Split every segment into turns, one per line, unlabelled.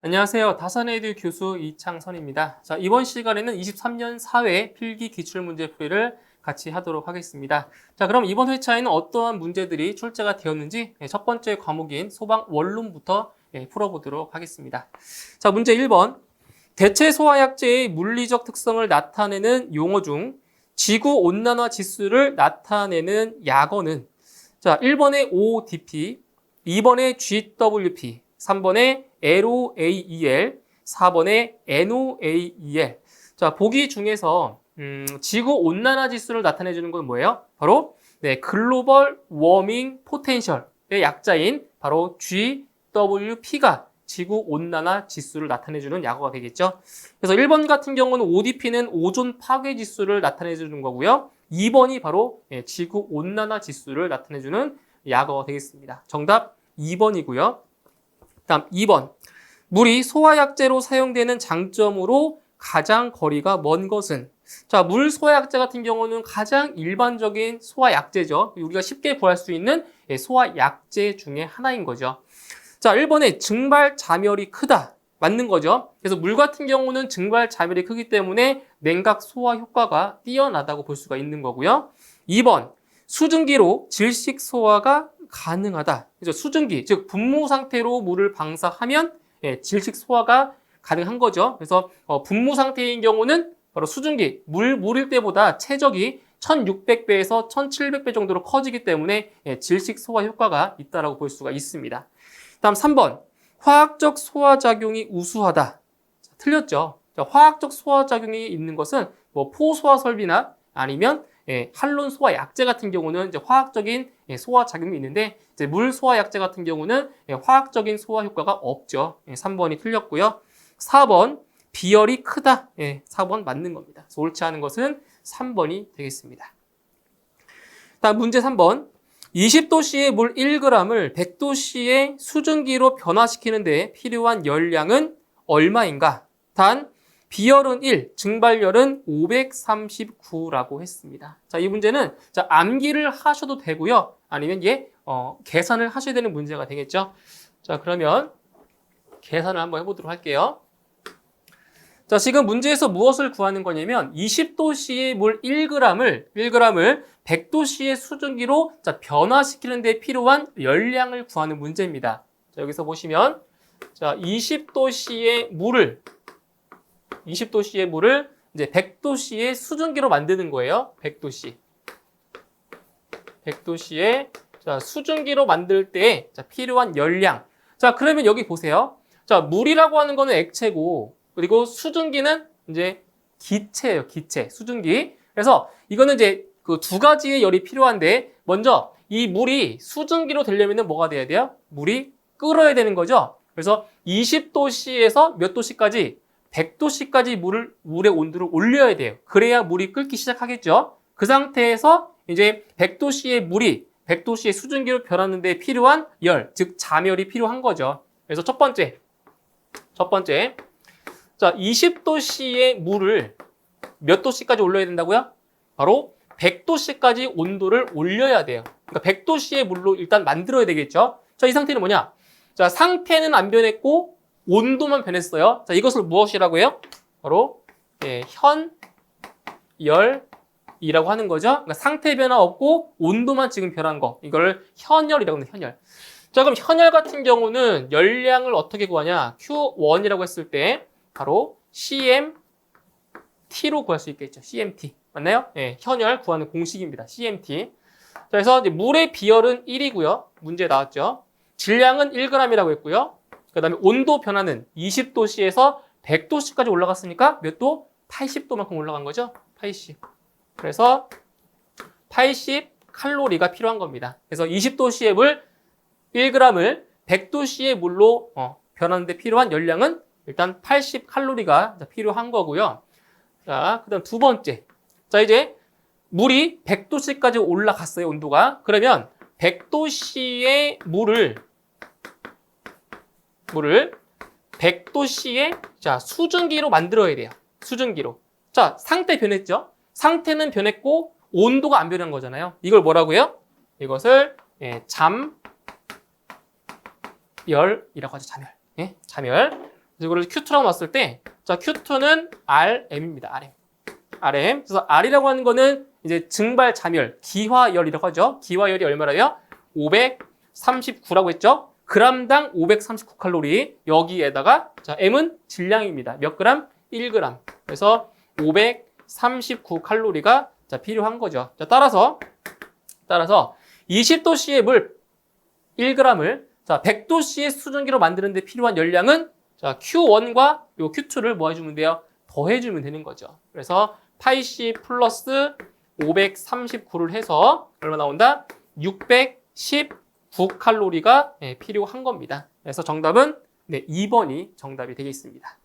안녕하세요. 다산에듀 교수 이창선입니다. 자, 이번 시간에는 23년 사회 필기 기출문제풀이를 같이 하도록 하겠습니다. 자, 그럼 이번 회차에는 어떠한 문제들이 출제가 되었는지 첫 번째 과목인 소방 원론부터 풀어보도록 하겠습니다. 자, 문제 1번. 대체 소화약제의 물리적 특성을 나타내는 용어 중 지구온난화 지수를 나타내는 약어는 자, 1번에 ODP, 2번에 GWP, 3번에 LOAEL, 4번에 NOAEL. 자, 보기 중에서 지구온난화 지수를 나타내주는 건 뭐예요? 바로 글로벌 워밍 포텐셜의 약자인 바로 GWP가 지구온난화 지수를 나타내주는 약어가 되겠죠. 그래서 1번 같은 경우는 ODP는 오존 파괴 지수를 나타내주는 거고요. 2번이 바로 지구온난화 지수를 나타내주는 약어가 되겠습니다. 정답 2번이고요. 다음 2번. 물이 소화약제로 사용되는 장점으로 가장 거리가 먼 것은? 자, 물 소화약제 같은 경우는 가장 일반적인 소화약제죠. 우리가 쉽게 구할 수 있는 소화약제 중에 하나인 거죠. 자, 1번에 증발 자멸이 크다. 맞는 거죠. 그래서 물 같은 경우는 증발 자멸이 크기 때문에 냉각 소화 효과가 뛰어나다고 볼 수가 있는 거고요. 2번. 수증기로 질식 소화가 가능하다. 그죠? 수증기, 즉 분무 상태로 물을 방사하면 질식 소화가 가능한 거죠. 그래서 분무 상태인 경우는 바로 수증기, 물일 때보다 최적이 1600배에서 1700배 정도로 커지기 때문에 질식 소화 효과가 있다고 볼 수가 있습니다. 다음 3번. 화학적 소화작용이 우수하다. 자, 틀렸죠. 자, 화학적 소화작용이 있는 것은 뭐 포소화 설비나 아니면 할론 소화 약제 같은 경우는 이제 화학적인 소화 작용이 있는데 이제 물 소화 약제 같은 경우는 화학적인 소화 효과가 없죠. 3번이 틀렸고요. 4번 비열이 크다. 4번 맞는 겁니다. 그래서 옳지 않은 것은 3번이 되겠습니다. 다음 문제 3번. 20도씨의 물 1g을 100도씨의 수증기로 변화시키는 데 필요한 열량은 얼마인가? 단 비열은 1, 증발열은 539라고 했습니다. 자, 이 문제는 자, 암기를 하셔도 되고요. 아니면 계산을 하셔야 되는 문제가 되겠죠. 자, 그러면 계산을 한번 해보도록 할게요. 자, 지금 문제에서 무엇을 구하는 거냐면 20도씨의 물 1g을 100도씨의 수증기로 변화시키는 데 필요한 열량을 구하는 문제입니다. 자, 여기서 보시면 자, 20도씨의 물을 이제 100도씨의 수증기로 만드는 거예요. 100도씨의 수증기로 만들 때 필요한 열량. 자, 그러면 여기 보세요. 자, 물이라고 하는 거는 액체고 그리고 수증기는 이제 기체예요. 기체, 수증기. 그래서 이거는 이제 그 두 가지의 열이 필요한데 먼저 이 물이 수증기로 되려면 뭐가 돼야 돼요? 물이 끓어야 되는 거죠. 그래서 20도씨에서 몇 도씨까지? 100도씨까지 물의 온도를 올려야 돼요. 그래야 물이 끓기 시작하겠죠. 그 상태에서 이제 100도씨의 수증기로 변하는 데 필요한 열, 즉 자멸이 필요한 거죠. 그래서 첫 번째. 자, 20도씨의 물을 몇 도씨까지 올려야 된다고요? 바로 100도씨까지 온도를 올려야 돼요. 그러니까 100도씨의 물로 일단 만들어야 되겠죠. 자, 이 상태는 뭐냐? 자, 상태는 안 변했고 온도만 변했어요. 자, 이것을 무엇이라고 해요? 바로 현열이라고 하는 거죠. 그러니까 상태 변화 없고 온도만 지금 변한 거. 이걸 현열이라고 합니다. 현열. 자, 그럼 현열 같은 경우는 열량을 어떻게 구하냐? Q1이라고 했을 때 바로 CMT로 구할 수 있겠죠. CMT. 맞나요? 현열 구하는 공식입니다. CMT. 자, 그래서 이제 물의 비열은 1이고요. 문제 나왔죠. 질량은 1g이라고 했고요. 그 다음에 온도 변화는 20도씨에서 100도씨까지 올라갔으니까 몇 도? 80도만큼 올라간 거죠. 80. 그래서 80 칼로리가 필요한 겁니다. 그래서 20도씨의 물 1g을 100도씨의 물로 변하는데 필요한 열량은 일단 80 칼로리가 필요한 거고요. 자, 그 다음 두 번째. 자, 이제 물이 100도씨까지 올라갔어요, 온도가. 그러면 100도씨의 물을 100도씨의 수증기로 만들어야 돼요. 수증기로. 자, 상태 변했죠? 상태는 변했고 온도가 안 변한 거잖아요. 이걸 뭐라고요? 이것을 잠열이라고 하죠. 잠열. 자멸. 그래서 이걸 Q2라고 놨을 때, 자, Q2는 RM입니다. RM. RM. 그래서 R이라고 하는 거는 이제 증발 잠열, 기화열이라고 하죠. 기화열이 얼마래요? 539라고 했죠. g당 539칼로리. 여기에다가, 자, M은 질량입니다. 몇 그램? 1g. 그래서 539칼로리가 자, 필요한 거죠. 자, 따라서 20도씨의 물 1g을 자, 100도씨의 수증기로 만드는 데 필요한 열량은 자, Q1과 요 Q2를 뭐 해주면 돼요? 더해주면 되는 거죠. 그래서 8C 플러스 539를 해서 얼마 나온다? 619칼로리가 필요한 겁니다. 그래서 정답은 2번이 정답이 되겠습니다.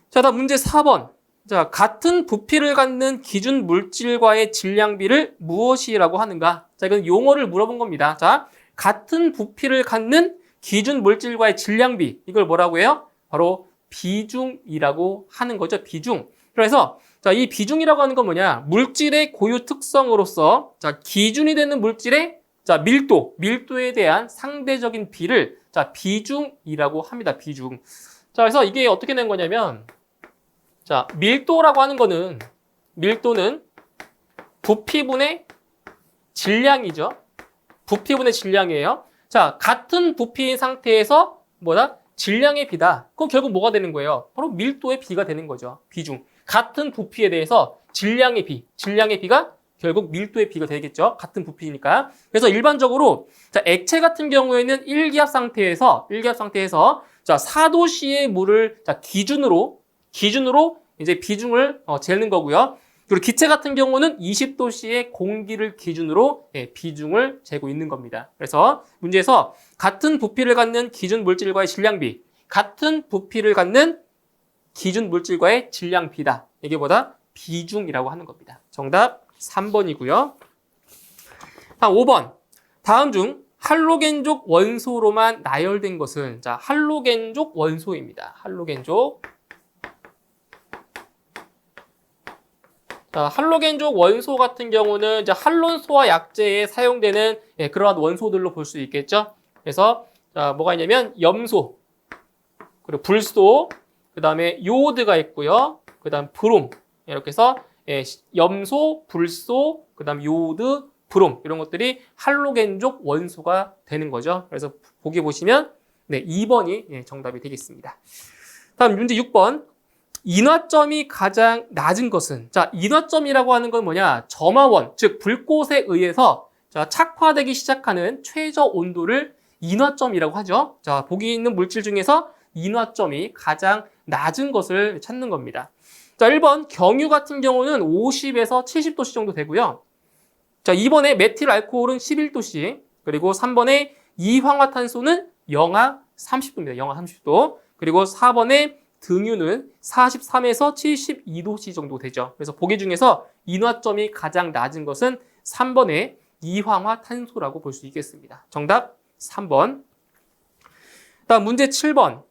자, 다음 문제 4번. 자, 같은 부피를 갖는 기준 물질과의 질량비를 무엇이라고 하는가? 자, 이건 용어를 물어본 겁니다. 자, 같은 부피를 갖는 기준 물질과의 질량비. 이걸 뭐라고 해요? 바로 비중이라고 하는 거죠. 비중. 그래서 자, 이 비중이라고 하는 건 뭐냐? 물질의 고유 특성으로서 자, 기준이 되는 물질의 자, 밀도에 대한 상대적인 비를 자, 비중이라고 합니다. 비중. 자, 그래서 이게 어떻게 된 거냐면 자, 밀도라고 하는 거는 밀도는 부피분의 질량이죠. 부피분의 질량이에요. 자, 같은 부피인 상태에서 뭐다? 질량의 비다. 그럼 결국 뭐가 되는 거예요? 바로 밀도의 비가 되는 거죠. 비중. 같은 부피에 대해서 질량의 비가 결국 밀도의 비가 되겠죠. 같은 부피니까. 그래서 일반적으로 자, 액체 같은 경우에는 일기압 상태에서 자, 4도씨의 물을 자, 기준으로 이제 비중을 재는 거고요. 그리고 기체 같은 경우는 20도씨의 공기를 기준으로 비중을 재고 있는 겁니다. 그래서 문제에서 같은 부피를 갖는 기준 물질과의 질량비, 같은 부피를 갖는 기준 물질과의 질량비다. 이게 뭐다? 비중이라고 하는 겁니다. 정답 3번이고요. 다음 5번. 다음 중 할로겐족 원소로만 나열된 것은 자, 할로겐족 원소입니다. 할로겐족. 자, 할로겐족 원소 같은 경우는 이제 할론소화 약제에 사용되는 그러한 원소들로 볼 수 있겠죠. 그래서 자, 뭐가 있냐면 염소, 그리고 불소, 그 다음에 요오드가 있고요. 그 다음 브롬. 이렇게 해서 염소, 불소, 그 다음 요오드, 브롬 이런 것들이 할로겐족 원소가 되는 거죠. 그래서 보기 보시면 2번이 정답이 되겠습니다. 다음 문제 6번. 인화점이 가장 낮은 것은 자, 인화점이라고 하는 건 뭐냐? 점화원, 즉 불꽃에 의해서 자, 착화되기 시작하는 최저 온도를 인화점이라고 하죠. 자, 보기 있는 물질 중에서 인화점이 가장 낮은 것을 찾는 겁니다. 자, 1번 경유 같은 경우는 50에서 70도씨 정도 되고요. 자, 2번에 메틸 알코올은 11도씨, 그리고 3번에 이황화탄소는 영하 30도입니다. 영하 30도. 그리고 4번에 등유는 43에서 72도씨 정도 되죠. 그래서 보기 중에서 인화점이 가장 낮은 것은 3번의 이황화탄소라고 볼 수 있겠습니다. 정답 3번. 다음 문제 7번.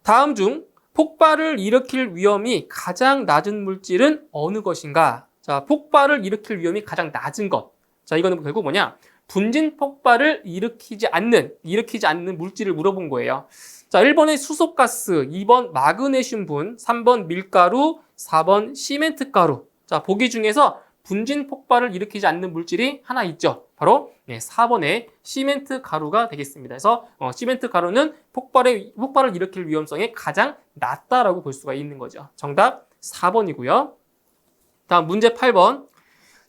다음 중 폭발을 일으킬 위험이 가장 낮은 물질은 어느 것인가? 자, 폭발을 일으킬 위험이 가장 낮은 것. 자, 이거는 결국 뭐냐? 분진 폭발을 일으키지 않는 물질을 물어본 거예요. 자, 1번의 수소가스, 2번 마그네슘분, 3번 밀가루, 4번 시멘트가루. 자, 보기 중에서 분진 폭발을 일으키지 않는 물질이 하나 있죠. 바로 4번의 시멘트 가루가 되겠습니다. 그래서 시멘트 가루는 폭발을 일으킬 위험성이 가장 낮다라고 볼 수가 있는 거죠. 정답 4번이고요. 다음 문제 8번.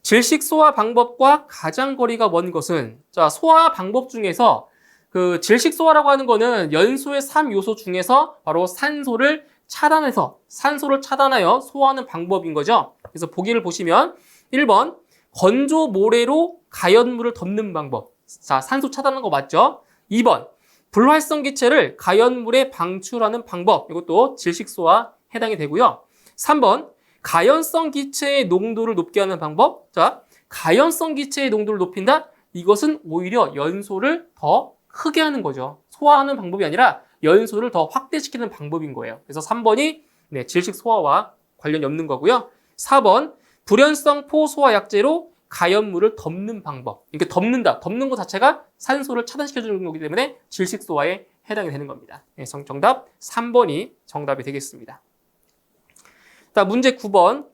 질식 소화 방법과 가장 거리가 먼 것은 자, 소화 방법 중에서 그 질식 소화라고 하는 거는 연소의 3요소 중에서 바로 산소를 차단하여 소화하는 방법인 거죠. 그래서 보기를 보시면 1번 건조 모래로 가연물을 덮는 방법. 자, 산소 차단하는 거 맞죠? 2번 불활성 기체를 가연물에 방출하는 방법. 이것도 질식 소화 해당이 되고요. 3번 가연성 기체의 농도를 높게 하는 방법. 자, 가연성 기체의 농도를 높인다? 이것은 오히려 연소를 더 크게 하는 거죠. 소화하는 방법이 아니라 연소를 더 확대시키는 방법인 거예요. 그래서 3번이 질식 소화와 관련이 없는 거고요. 4번 불연성 포소화 약제로 가연물을 덮는 방법. 이게 덮는다. 덮는 것 자체가 산소를 차단시켜주는 거기 때문에 질식소화에 해당이 되는 겁니다. 정답 3번이 정답이 되겠습니다. 문제 9번.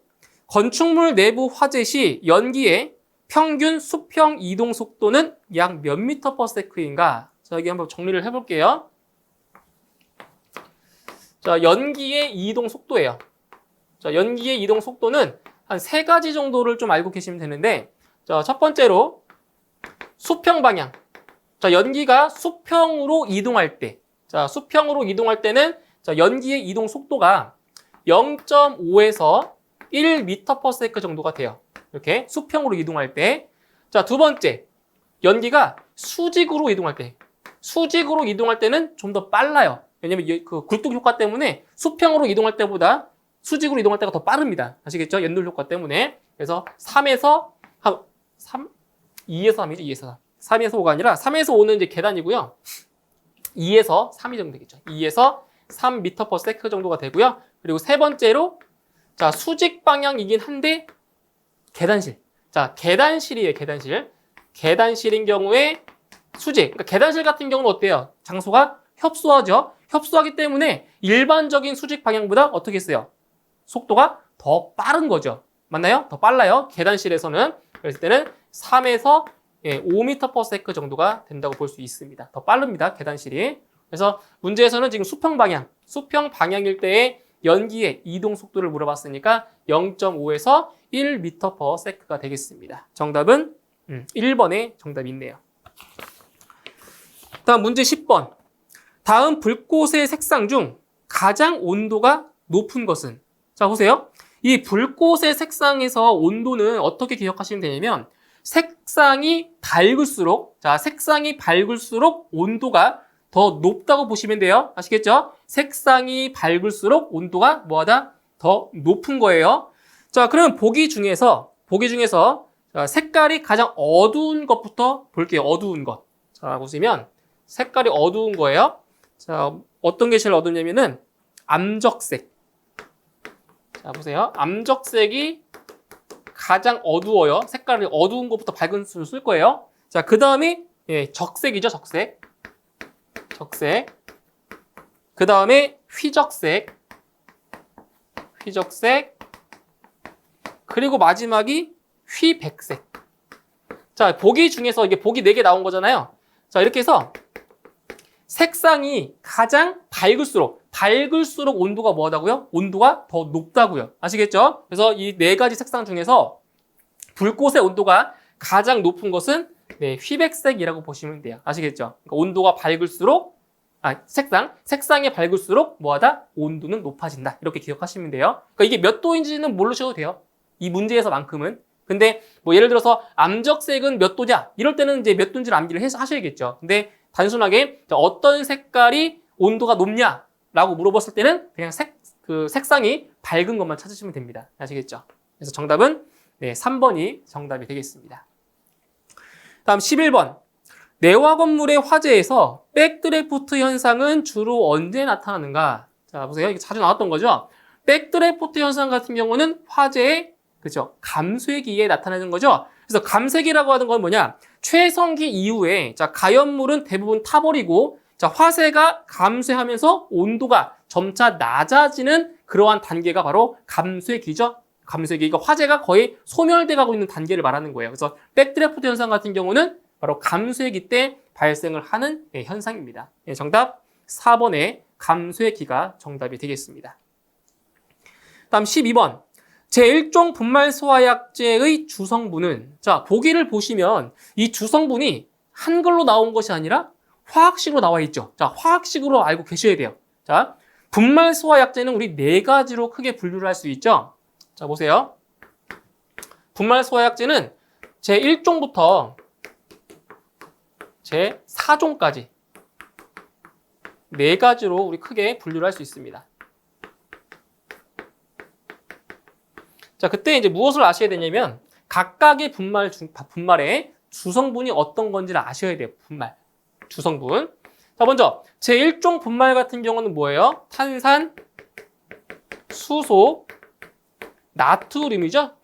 건축물 내부 화재 시 연기의 평균 수평 이동 속도는 약 몇 미터 퍼 세크인가? 자, 여기 한번 정리를 해볼게요. 자, 연기의 이동 속도예요. 자, 연기의 이동 속도는 한 3가지 정도를 좀 알고 계시면 되는데, 자, 첫 번째로 수평 방향. 자, 연기가 수평으로 이동할 때, 자, 수평으로 이동할 때는 자, 연기의 이동 속도가 0.5에서 1m/s 정도가 돼요. 이렇게 수평으로 이동할 때. 자, 두 번째, 연기가 수직으로 이동할 때. 수직으로 이동할 때는 좀 더 빨라요. 왜냐면 그 굴뚝 효과 때문에 수평으로 이동할 때보다 수직으로 이동할 때가 더 빠릅니다. 아시겠죠? 연돌 효과 때문에. 그래서 2에서 3이죠. 2에서 3에서 5가 아니라 3에서 5는 이제 계단이고요. 2에서 3이 정도 되겠죠. 2에서 3m/s 정도가 되고요. 그리고 세 번째로 자, 수직 방향이긴 한데 계단실. 자, 계단실이에요. 계단실. 계단실인 경우에 수직. 그러니까 계단실 같은 경우는 어때요? 장소가 협소하죠. 협소하기 때문에 일반적인 수직 방향보다 어떻게 했어요? 속도가 더 빠른 거죠. 맞나요? 더 빨라요. 계단실에서는. 그랬을 때는 3에서 5m/s 정도가 된다고 볼 수 있습니다. 더 빠릅니다. 계단실이. 그래서 문제에서는 지금 수평 방향일 때의 연기의 이동 속도를 물어봤으니까 0.5에서 1m/s가 되겠습니다. 정답은 1번에 정답이 있네요. 다음 문제 10번. 다음 불꽃의 색상 중 가장 온도가 높은 것은? 자, 보세요. 이 불꽃의 색상에서 온도는 어떻게 기억하시면 되냐면 색상이 밝을수록 온도가 더 높다고 보시면 돼요. 아시겠죠? 색상이 밝을수록 온도가 뭐하다? 더 높은 거예요. 자, 그러면 보기 중에서 자, 색깔이 가장 어두운 것부터 볼게요. 어두운 것. 자, 보시면 색깔이 어두운 거예요. 자, 어떤 게 제일 어둡냐면은 암적색. 자, 보세요. 암적색이 가장 어두워요. 색깔이 어두운 것부터 밝은 수를 쓸 거예요. 자, 그 다음이 적색이죠. 적색. 그 다음에 휘적색. 그리고 마지막이 휘백색. 자, 보기 중에서 이게 보기 4개 나온 거잖아요. 자, 이렇게 해서 색상이 가장 밝을수록 온도가 뭐하다고요? 온도가 더 높다고요. 아시겠죠? 그래서 이 4가지 색상 중에서 불꽃의 온도가 가장 높은 것은 휘백색이라고 보시면 돼요. 아시겠죠? 그러니까 온도가 밝을수록 색상이 밝을수록 뭐하다? 온도는 높아진다. 이렇게 기억하시면 돼요. 그러니까 이게 몇 도인지는 모르셔도 돼요. 이 문제에서만큼은. 근데 뭐 예를 들어서 암적색은 몇 도냐? 이럴 때는 이제 몇 도인지를 암기를 해서 하셔야겠죠. 근데 단순하게 어떤 색깔이 온도가 높냐라고 물어봤을 때는 그냥 색상이 밝은 것만 찾으시면 됩니다. 아시겠죠? 그래서 정답은 3번이 정답이 되겠습니다. 다음 11번. 내화 건물의 화재에서 백드래프트 현상은 주로 언제 나타나는가? 자, 보세요. 이게 자주 나왔던 거죠. 백드래프트 현상 같은 경우는 화재의 그죠? 감쇄기에 나타나는 거죠. 그래서 감쇄기라고 하는 건 뭐냐? 최성기 이후에 자, 가연물은 대부분 타버리고 자, 화재가 감쇄하면서 온도가 점차 낮아지는 그러한 단계가 바로 감쇄기죠. 감쇄기가 화재가 거의 소멸돼 가고 있는 단계를 말하는 거예요. 그래서 백드래프트 현상 같은 경우는 바로 감쇄기 때 발생을 하는 현상입니다. 정답 4번의 감쇄기가 정답이 되겠습니다. 다음 12번. 제1종 분말소화약제의 주성분은 자, 보기를 보시면 이 주성분이 한글로 나온 것이 아니라 화학식으로 나와 있죠. 자, 화학식으로 알고 계셔야 돼요. 자, 분말소화약제는 우리 4가지로 크게 분류를 할 수 있죠. 자, 보세요. 분말소화약제는 제1종부터 제4종까지 4가지로 우리 크게 분류를 할 수 있습니다. 자, 그때 이제 무엇을 아셔야 되냐면 각각의 분말의 주성분이 어떤 건지를 아셔야 돼요. 주성분. 자, 먼저 제1종 분말 같은 경우는 뭐예요? 탄산, 수소, 나트륨이죠.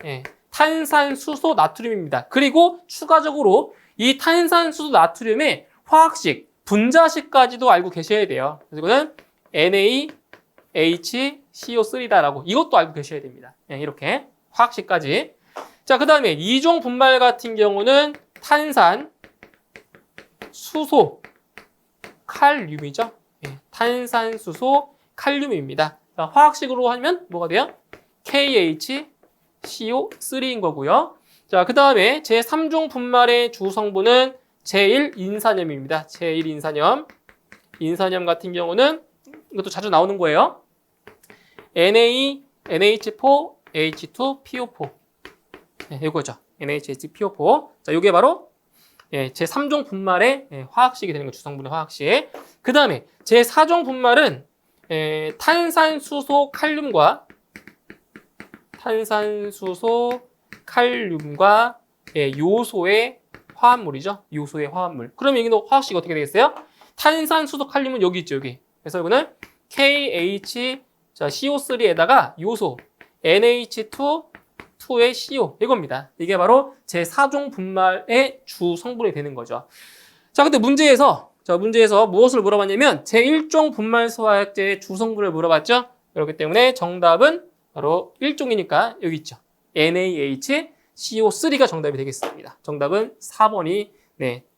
탄산수소 나트륨입니다. 그리고 추가적으로 이 탄산수소 나트륨의 화학식, 분자식까지도 알고 계셔야 돼요. 그래서 이거는 NaHCO3다라고 이것도 알고 계셔야 됩니다. 이렇게 화학식까지. 자, 그 다음에 이종 분말 같은 경우는 탄산, 수소, 칼륨이죠. 탄산수소, 칼륨입니다. 자, 화학식으로 하면 뭐가 돼요? KHCO3인 거고요. 자, 그 다음에 제3종 분말의 주 성분은 제1인산염입니다. 제1인산염. 인산염 같은 경우는 이것도 자주 나오는 거예요. NH4, H2, PO4. 이거죠. NH4PO4. 자, 이게 바로 제3종 분말의 화학식이 되는 거, 주성분의 화학식. 그 다음에 제4종 분말은 탄산수소 칼륨과 요소의 화합물이죠. 요소의 화합물. 그럼 여기는 화학식이 어떻게 되겠어요? 탄산수소 칼륨은 여기 있죠, 여기. 그래서 이거는 KHCO3에다가 요소 NH2의 CO 이겁니다. 이게 바로 제4종 분말의 주 성분이 되는 거죠. 자, 근데 문제에서 무엇을 물어봤냐면 제1종 분말 소화약제의 주 성분을 물어봤죠. 그렇기 때문에 정답은 바로 1종이니까 여기 있죠. NaHCO3가 정답이 되겠습니다. 정답은 4번이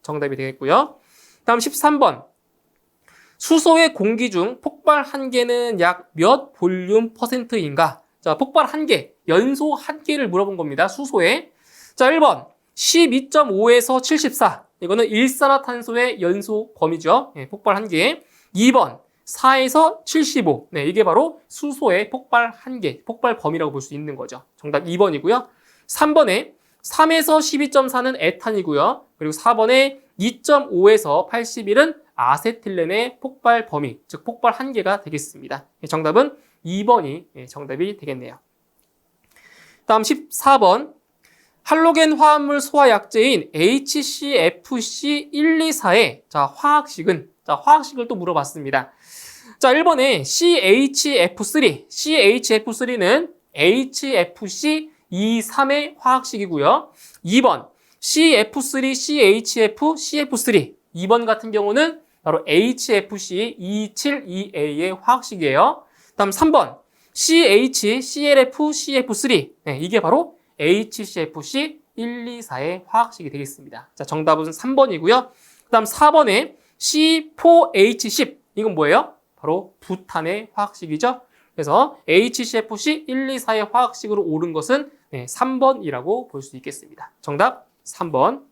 정답이 되겠고요. 다음 13번. 수소의 공기 중 폭발 한계는 약 몇 볼륨 %인가? 자, 폭발 한계, 연소 한계를 물어본 겁니다. 수소의. 자, 1번 12.5에서 74. 이거는 일산화탄소의 연소 범위죠. 폭발 한계. 2번 4에서 75. 이게 바로 수소의 폭발 한계, 폭발 범위라고 볼 수 있는 거죠. 정답 2번이고요. 3번에 3에서 12.4는 에탄이고요. 그리고 4번에 2.5에서 81은 아세틸렌의 폭발 범위, 즉 폭발 한계가 되겠습니다. 정답은 2번이 정답이 되겠네요. 다음 14번. 할로겐 화합물 소화 약제인 HCFC124의 화학식을 또 물어봤습니다. 자, 1번에 CHF3는 HFC23의 화학식이고요. 2번 CF3CHF, 2번 같은 경우는 바로 HFC272A의 화학식이에요. 다음 3번 CHClF, 이게 바로 HCFC124의 화학식이 되겠습니다. 자, 정답은 3번이고요. 그 다음 4번에 C4H10, 이건 뭐예요? 바로 부탄의 화학식이죠. 그래서 HCFC124의 화학식으로 옳은 것은 3번이라고 볼 수 있겠습니다. 정답 3번.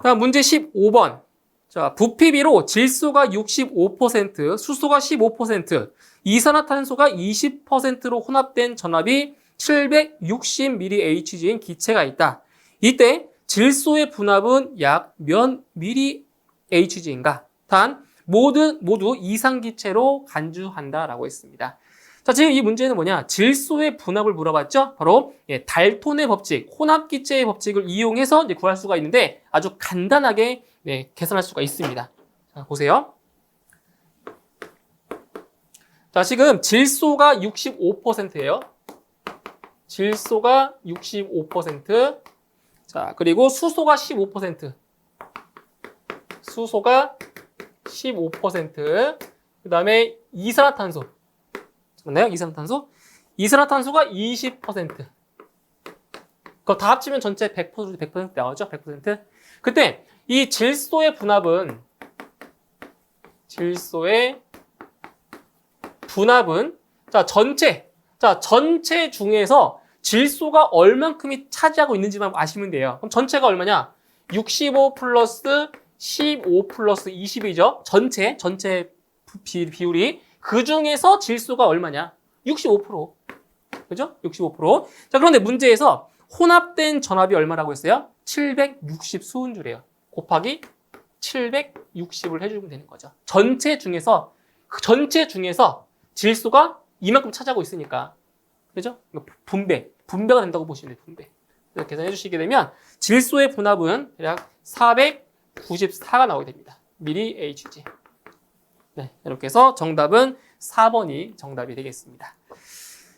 다음 문제 15번. 자, 부피비로 질소가 65%, 수소가 15%, 이산화탄소가 20%로 혼합된 전압이 760mHg인 기체가 있다. 이때 질소의 분압은 약 몇 mHg인가? 단 모두 이상기체로 간주한다라고 했습니다. 자, 지금 이 문제는 뭐냐? 질소의 분압을 물어봤죠? 바로 달톤의 법칙, 혼합기체의 법칙을 이용해서 구할 수가 있는데 아주 간단하게 계산할 수가 있습니다. 자, 보세요. 자, 지금 질소가 65%예요. 질소가 65%. 자, 그리고 수소가 15%. 수소가 15%. 그 다음에 이산화탄소. 맞나요? 이산화탄소가 20%. 그거 다 합치면 전체 100% 나오죠? 100%. 그때 이 질소의 분압은 전체 중에서 질소가 얼만큼이 차지하고 있는지만 아시면 돼요. 그럼 전체가 얼마냐? 65 플러스 15 플러스 20이죠. 전체 비율이. 그 중에서 질소가 얼마냐? 65%. 그죠? 65%. 자, 그런데 문제에서 혼합된 전압이 얼마라고 했어요? 760 수은주래요. 곱하기 760을 해주면 되는 거죠. 전체 중에서 질소가 이만큼 차지하고 있으니까. 그죠? 분배가 된다고 보시면 돼요. 분배. 그래서 계산해 주시게 되면 질소의 분압은 대략 494가 나오게 됩니다. mHg. 이렇게 해서 정답은 4번이 정답이 되겠습니다.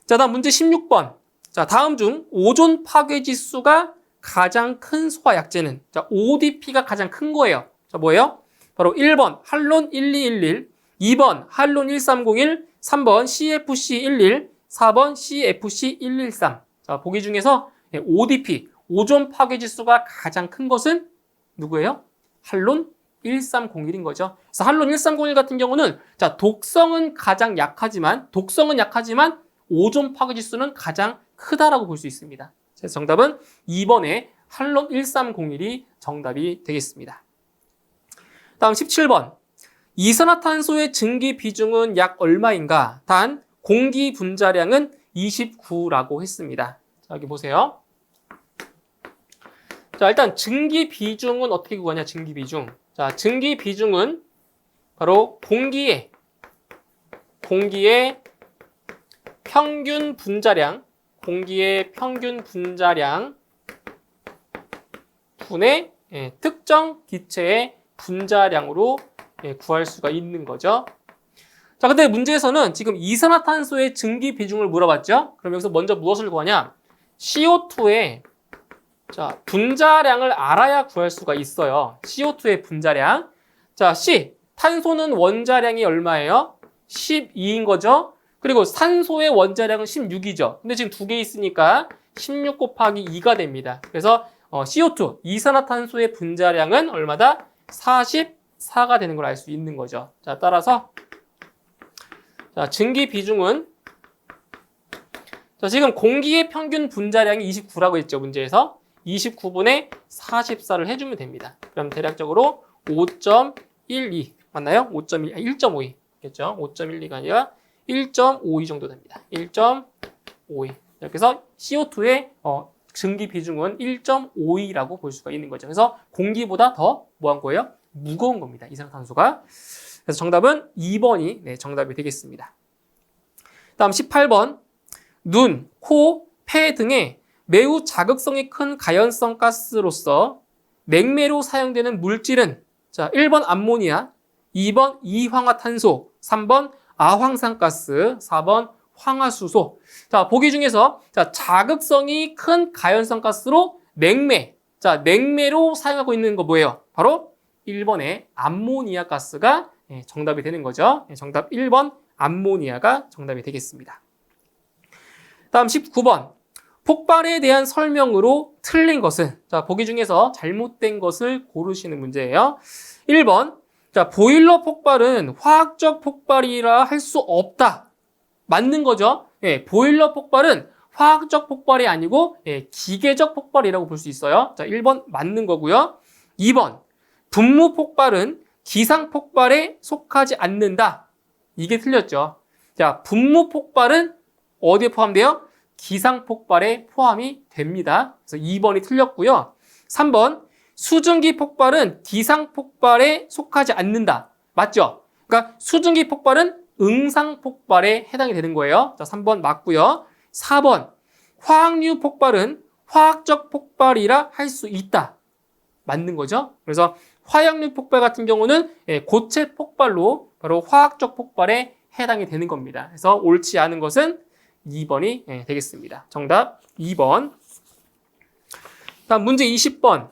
자, 다음 문제 16번. 자, 다음 중 오존 파괴 지수가 가장 큰 소화 약제는, 자, ODP가 가장 큰 거예요. 자, 뭐예요? 바로 1번 할론 1211, 2번 할론 1301, 3번 CFC11, 4번 CFC113. 자, 보기 중에서 ODP, 오존 파괴 지수가 가장 큰 것은 누구예요? 할론 1301인 거죠. 그래서 할론 1301 같은 경우는, 자, 독성은 약하지만 오존 파괴 지수는 가장 크다라고 볼 수 있습니다. 그래서 정답은 2번에 할론 1301이 정답이 되겠습니다. 다음 17번. 이산화탄소의 증기 비중은 약 얼마인가? 단 공기 분자량은 29라고 했습니다. 자, 여기 보세요. 자, 일단 증기 비중은 어떻게 구하냐? 증기 비중. 자, 증기 비중은 바로 공기의 평균 분자량, 분의 특정 기체의 분자량으로 구할 수가 있는 거죠. 자, 근데 문제에서는 지금 이산화탄소의 증기 비중을 물어봤죠? 그럼 여기서 먼저 무엇을 구하냐? CO2의 자, 분자량을 알아야 구할 수가 있어요. CO2의 분자량. 자, C. 탄소는 원자량이 얼마예요? 12인 거죠? 그리고 산소의 원자량은 16이죠. 근데 지금 두 개 있으니까 16 곱하기 2가 됩니다. 그래서 CO2, 이산화탄소의 분자량은 얼마다? 44가 되는 걸 알 수 있는 거죠. 자, 따라서 자, 증기 비중은 자, 지금 공기의 평균 분자량이 29라고 했죠, 문제에서. 29분의 44를 해주면 됩니다. 그럼 대략적으로 5.12 맞나요? 1.52 겠죠? 5.12가 아니라 1.52 정도 됩니다. 1.52 이렇게 해서 CO2의 증기 비중은 1.52라고 볼 수가 있는 거죠. 그래서 공기보다 더 뭐한 거예요? 무거운 겁니다. 이산화탄소가. 그래서 정답은 2번이 정답이 되겠습니다. 다음 18번. 눈, 코, 폐 등의 매우 자극성이 큰 가연성 가스로서 냉매로 사용되는 물질은 자, 1번 암모니아, 2번 이황화탄소, 3번 아황산가스, 4번 황화수소. 자, 보기 중에서 자, 자극성이 큰 가연성 가스로 냉매. 자, 냉매로 사용하고 있는 거 뭐예요? 바로 1번의 암모니아 가스가 정답이 되는 거죠. 정답 1번 암모니아가 정답이 되겠습니다. 다음 19번. 폭발에 대한 설명으로 틀린 것은 자, 보기 중에서 잘못된 것을 고르시는 문제예요. 1번. 자, 보일러 폭발은 화학적 폭발이라 할 수 없다. 맞는 거죠. 보일러 폭발은 화학적 폭발이 아니고 기계적 폭발이라고 볼 수 있어요. 자, 1번 맞는 거고요. 2번. 분무 폭발은 기상 폭발에 속하지 않는다. 이게 틀렸죠. 자, 분무 폭발은 어디에 포함돼요? 기상 폭발에 포함이 됩니다. 그래서 2번이 틀렸고요. 3번. 수증기 폭발은 기상 폭발에 속하지 않는다. 맞죠? 그러니까 수증기 폭발은 응상 폭발에 해당이 되는 거예요. 자, 3번 맞고요. 4번. 화학류 폭발은 화학적 폭발이라 할 수 있다. 맞는 거죠? 그래서 화학류 폭발 같은 경우는 고체 폭발로 바로 화학적 폭발에 해당이 되는 겁니다. 그래서 옳지 않은 것은 2번이 되겠습니다. 정답 2번. 다음 문제 20번.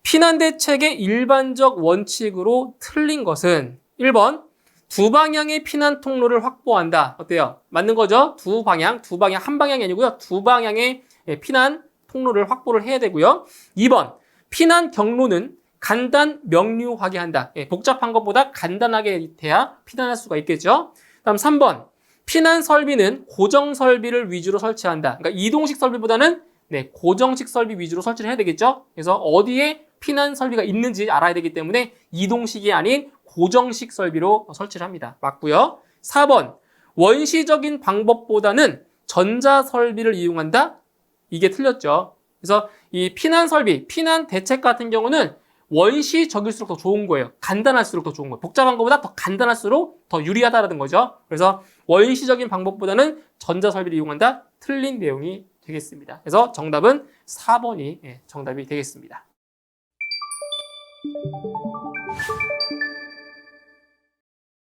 피난 대책의 일반적 원칙으로 틀린 것은 1번. 두 방향의 피난 통로를 확보한다. 어때요? 맞는 거죠? 두 방향, 한 방향이 아니고요. 두 방향의 피난 통로를 확보를 해야 되고요. 2번. 피난 경로는 간단 명료하게 한다. 복잡한 것보다 간단하게 돼야 피난할 수가 있겠죠. 다음 3번. 피난 설비는 고정 설비를 위주로 설치한다. 그러니까 이동식 설비보다는 고정식 설비 위주로 설치를 해야 되겠죠. 그래서 어디에 피난 설비가 있는지 알아야 되기 때문에 이동식이 아닌 고정식 설비로 설치를 합니다. 맞고요. 4번. 원시적인 방법보다는 전자 설비를 이용한다. 이게 틀렸죠. 그래서 이 피난 설비, 피난 대책 같은 경우는 원시적일수록 더 좋은 거예요. 간단할수록 더 좋은 거예요. 복잡한 것보다 더 간단할수록 더 유리하다라는 거죠. 그래서 원시적인 방법보다는 전자설비를 이용한다. 틀린 내용이 되겠습니다. 그래서 정답은 4번이 정답이 되겠습니다.